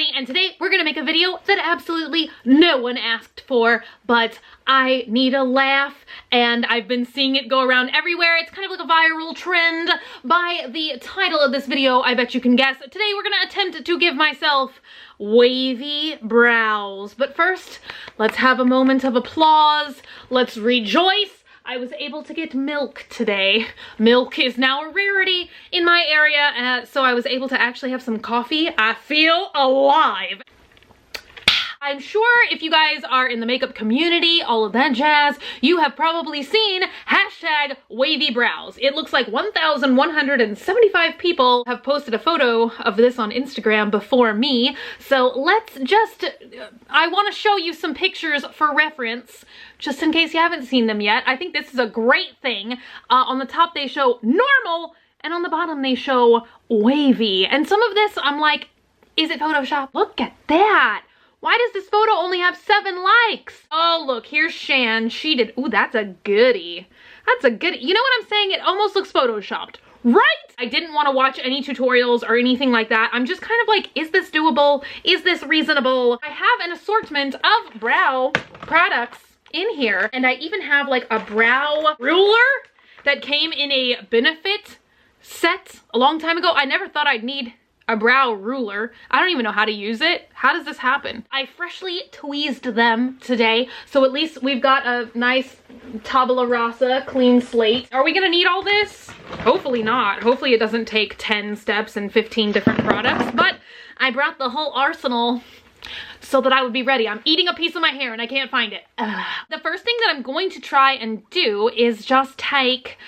Bunny, and today we're gonna make a video that absolutely no one asked for, but I need a laugh, and I've been seeing it go around everywhere. It's kind of like a viral trend. By the title of this video, I bet you can guess. Today we're gonna attempt to give myself wavy brows. But first, let's have a moment of applause. Let's rejoice. I was able to get milk today. Milk is now a rarity in my area, so I was able to actually have some coffee. I feel alive. I'm sure if you guys are in the makeup community, all of that jazz, you have probably seen hashtag wavy brows. It looks like 1,175 people have posted a photo of this on Instagram before me. So let's just, I want to show you some pictures for reference, just in case you haven't seen them yet. I think this is a great thing. On the top they show normal, and on the bottom they show wavy. And some of this I'm like, is it Photoshop? Look at that. Why does this photo only have 7 likes? Oh, look, here's Shan. She did, ooh, that's a goodie. That's a goodie. You know what I'm saying? It almost looks Photoshopped, right? I didn't want to watch any tutorials or anything like that. I'm just kind of like, is this doable? Is this reasonable? I have an assortment of brow products in here, and I even have like a brow ruler that came in a benefit set a long time ago. I never thought I'd need a brow ruler. I don't even know how to use it. How does this happen? I freshly tweezed them today, so at least we've got a nice tabula rasa, clean slate. Are we gonna need all this? Hopefully not. Hopefully it doesn't take 10 steps and 15 different products, but I brought the whole arsenal so that I would be ready. I'm eating a piece of my hair and I can't find it. The first thing that I'm going to try and do is just take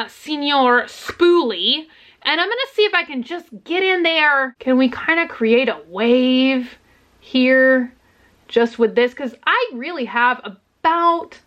Senior Spoolie, and I'm gonna see if I can just get in there. Can we kind of create a wave here just with this? Because I really have about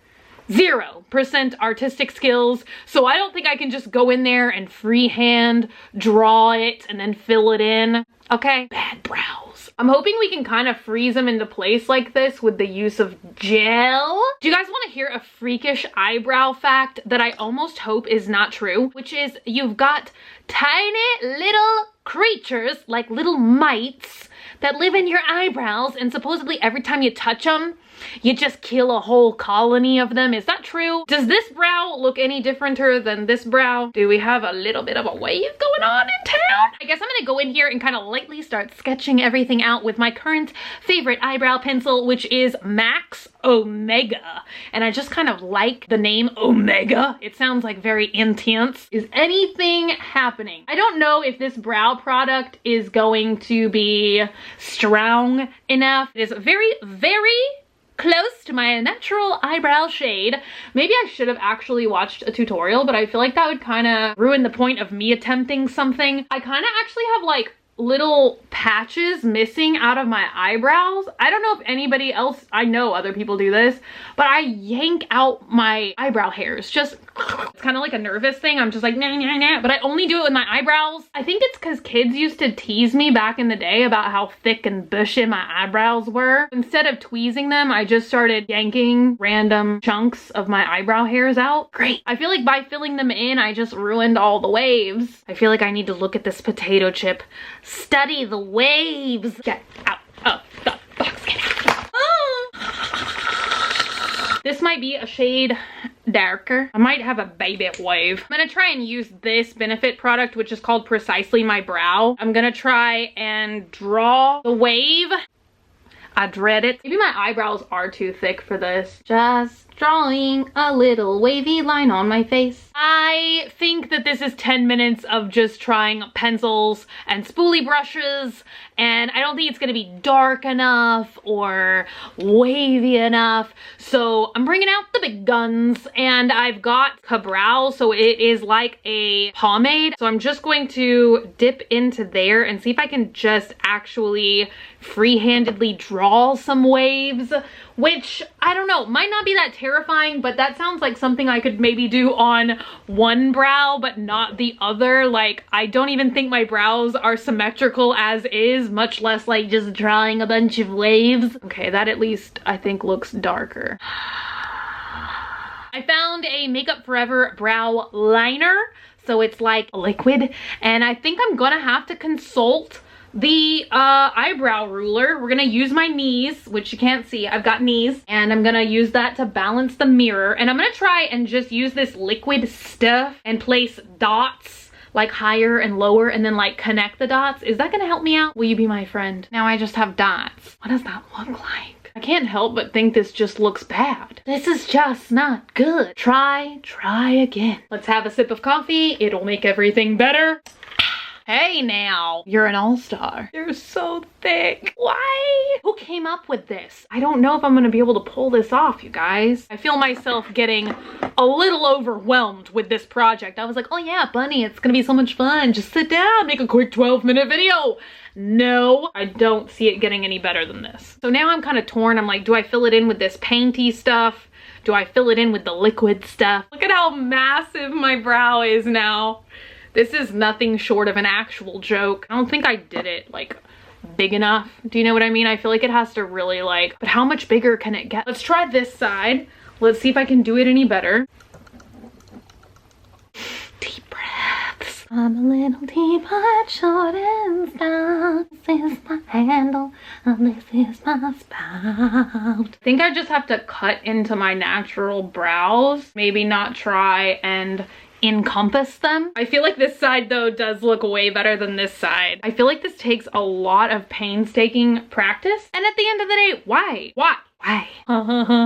0% artistic skills, so I don't think I can just go in there and freehand draw it and then fill it in. Okay, bad brows. I'm hoping we can kind of freeze them into place like this with the use of gel. Do you guys want to hear a freakish eyebrow fact that I almost hope is not true? Which is, you've got tiny little creatures, like little mites, that live in your eyebrows, and supposedly every time you touch them, you just kill a whole colony of them. Is that true? Does this brow look any differenter than this brow? Do we have a little bit of a wave going on in town? I guess I'm gonna go in here and kind of lightly start sketching everything out with my current favorite eyebrow pencil, which is Max Omega. And I just kind of like the name Omega. It sounds like very intense. Is anything happening? I don't know if this brow product is going to be strong enough. It is very, very close to my natural eyebrow shade. Maybe I should have actually watched a tutorial, but I feel like that would kind of ruin the point of me attempting something. I kind of actually have like little patches missing out of my eyebrows. I don't know if anybody else, I know other people do this, but I yank out my eyebrow hairs. Just, it's kind of like a nervous thing. I'm just like, nah, nah, nah, but I only do it with my eyebrows. I think it's because kids used to tease me back in the day about how thick and bushy my eyebrows were. Instead of tweezing them, I just started yanking random chunks of my eyebrow hairs out. Great. I feel like by filling them in, I just ruined all the waves. I feel like I need to look at this potato chip. Study the waves. Get out of the box. Get out. Oh. This might be a shade darker. I might have a baby wave. I'm gonna try and use this benefit product, which is called Precisely My Brow. I'm gonna try and draw the wave. I dread it. Maybe my eyebrows are too thick for this. Just drawing a little wavy line on my face. I think that this is 10 minutes of just trying pencils and spoolie brushes, and I don't think it's gonna be dark enough or wavy enough. So I'm bringing out the big guns, and I've got Cabral, so it is like a pomade. So I'm just going to dip into there and see if I can just actually free-handedly draw some waves, which I don't know, might not be that terrifying, but that sounds like something I could maybe do on one brow but not the other. Like, I don't even think my brows are symmetrical as is, much less like just drawing a bunch of waves. Okay, that at least I think looks darker. I found a Makeup Forever brow liner, so it's like a liquid, and I think I'm gonna have to consult the eyebrow ruler. We're gonna use my knees, which you can't see. I've got knees, and I'm gonna use that to balance the mirror. And I'm gonna try and just use this liquid stuff and place dots like higher and lower and then like connect the dots. Is that gonna help me out? Will you be my friend? Now I just have dots. What does that look like? I can't help but think this just looks bad. This is just not good. Try again. Let's have a sip of coffee. It'll make everything better. Hey now, you're an all-star. You're so thick. Why? Who came up with this? I don't know if I'm gonna be able to pull this off, you guys. I feel myself getting a little overwhelmed with this project. I was like, oh yeah, Bunny, it's gonna be so much fun. Just sit down, make a quick 12-minute video. No, I don't see it getting any better than this. So now I'm kind of torn. I'm like, do I fill it in with this painty stuff? Do I fill it in with the liquid stuff? Look at how massive my brow is now. This is nothing short of an actual joke. I don't think I did it like big enough. Do you know what I mean? I feel like it has to really like, but how much bigger can it get? Let's try this side. Let's see if I can do it any better. Deep breaths. I'm a little deeper, short and stout. This is my handle, and this is my spout. I think I just have to cut into my natural brows. Maybe not try and encompass them. I feel like this side though does look way better than this side. I feel like this takes a lot of painstaking practice, and at the end of the day, why? I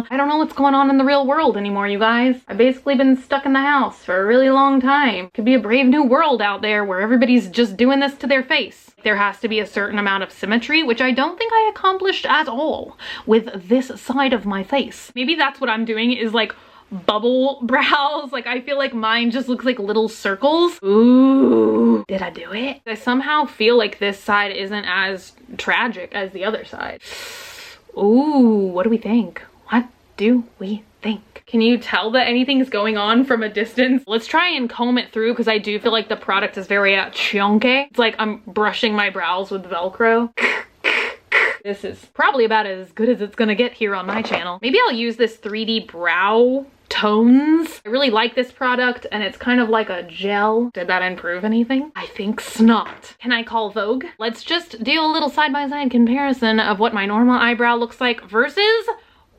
don't know what's going on in the real world anymore, you guys. I've basically been stuck in the house for a really long time. Could be a brave new world out there where everybody's just doing this to their face. There has to be a certain amount of symmetry, which I don't think I accomplished at all with this side of my face. Maybe that's what I'm doing, is like bubble brows. Like I feel like mine just looks like little circles. Ooh, did I do it? I somehow feel like this side isn't as tragic as the other side. Ooh, what do we think? What do we think? Can you tell that anything's going on from a distance? Let's try and comb it through, because I do feel like the product is very chunky. It's like I'm brushing my brows with Velcro. This is probably about as good as it's gonna get here on my channel. Maybe I'll use this 3D brow tones. I really like this product, and it's kind of like a gel. Did that improve anything? I think not. Can I call Vogue? Let's just do a little side-by-side comparison of what my normal eyebrow looks like versus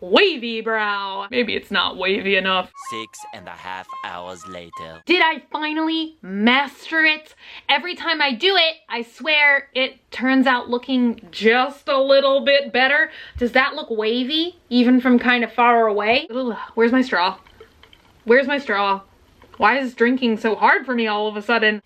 wavy brow. Maybe it's not wavy enough. 6.5 hours later. Did I finally master it? Every time I do it, I swear it turns out looking just a little bit better. Does that look wavy, even from kind of far away? Ugh, where's my straw? Where's my straw? Why is drinking so hard for me all of a sudden?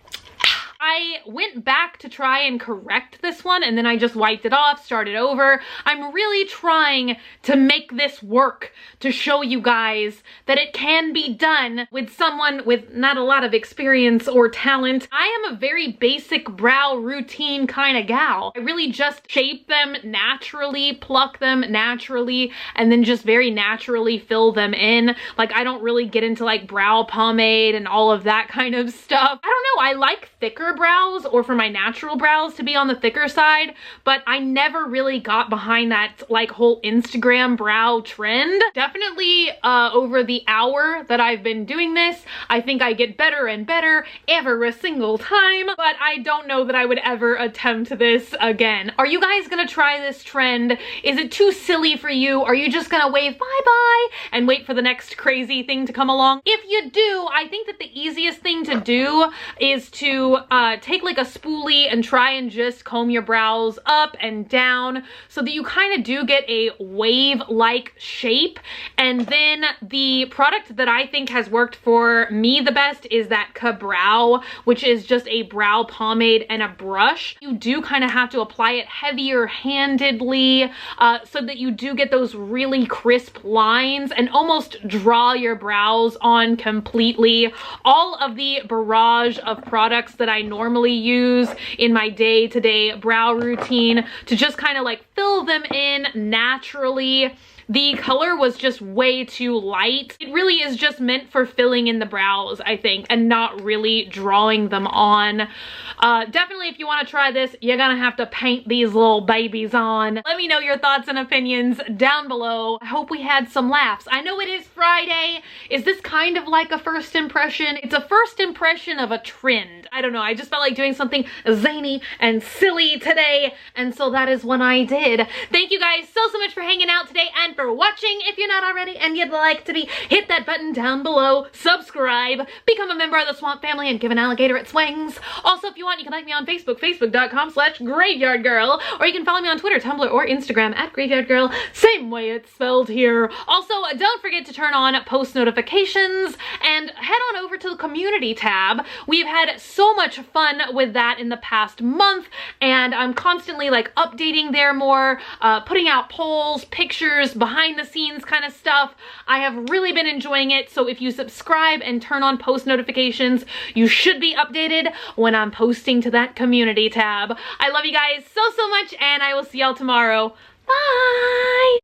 I went back to try and correct this one, and then I just wiped it off, started over. I'm really trying to make this work, to show you guys that it can be done with someone with not a lot of experience or talent. I am a very basic brow routine kind of gal. I really just shape them naturally, pluck them naturally, and then just very naturally fill them in. Like, I don't really get into like brow pomade and all of that kind of stuff. I don't know, I like thicker brows, or for my natural brows to be on the thicker side, but I never really got behind that like whole Instagram brow trend. Definitely over the hour that I've been doing this, I think I get better and better every single time, but I don't know that I would ever attempt this again. Are you guys gonna try this trend? Is it too silly for you? Are you just gonna wave bye-bye and wait for the next crazy thing to come along? If you do, I think that the easiest thing to do is to take like a spoolie and try and just comb your brows up and down so that you kind of do get a wave-like shape. And then the product that I think has worked for me the best is that Ka-Brow, which is just a brow pomade and a brush. You do kind of have to apply it heavier handedly so that you do get those really crisp lines and almost draw your brows on completely. All of the barrage of products that I normally use in my day-to-day brow routine to just kind of like fill them in naturally the color was just way too light. It really is just meant for filling in the brows, I think, and not really drawing them on. Definitely, if you want to try this, you're gonna have to paint these little babies on. Let me know your thoughts and opinions down below. I hope we had some laughs. I know it is Friday. Is this kind of like a first impression? It's a first impression of a trend. I don't know, I just felt like doing something zany and silly today, and so that is what I did. Thank you guys so much for hanging out today and for watching. If you're not already and you'd like to be, hit that button down below, subscribe, become a member of the Swamp Family, and give an alligator its wings. Also, if you want, you can like me on Facebook, facebook.com/graveyardgirl, or you can follow me on Twitter, Tumblr, or Instagram @graveyardgirl, same way it's spelled here. Also, don't forget to turn on post notifications and head on over to the community tab. We've had so much fun with that in the past month, and I'm constantly like updating there more, putting out polls, pictures, behind the scenes kind of stuff. I have really been enjoying it, so if you subscribe and turn on post notifications, you should be updated when I'm posting to that community tab. I love you guys so much, and I will see y'all tomorrow. Bye!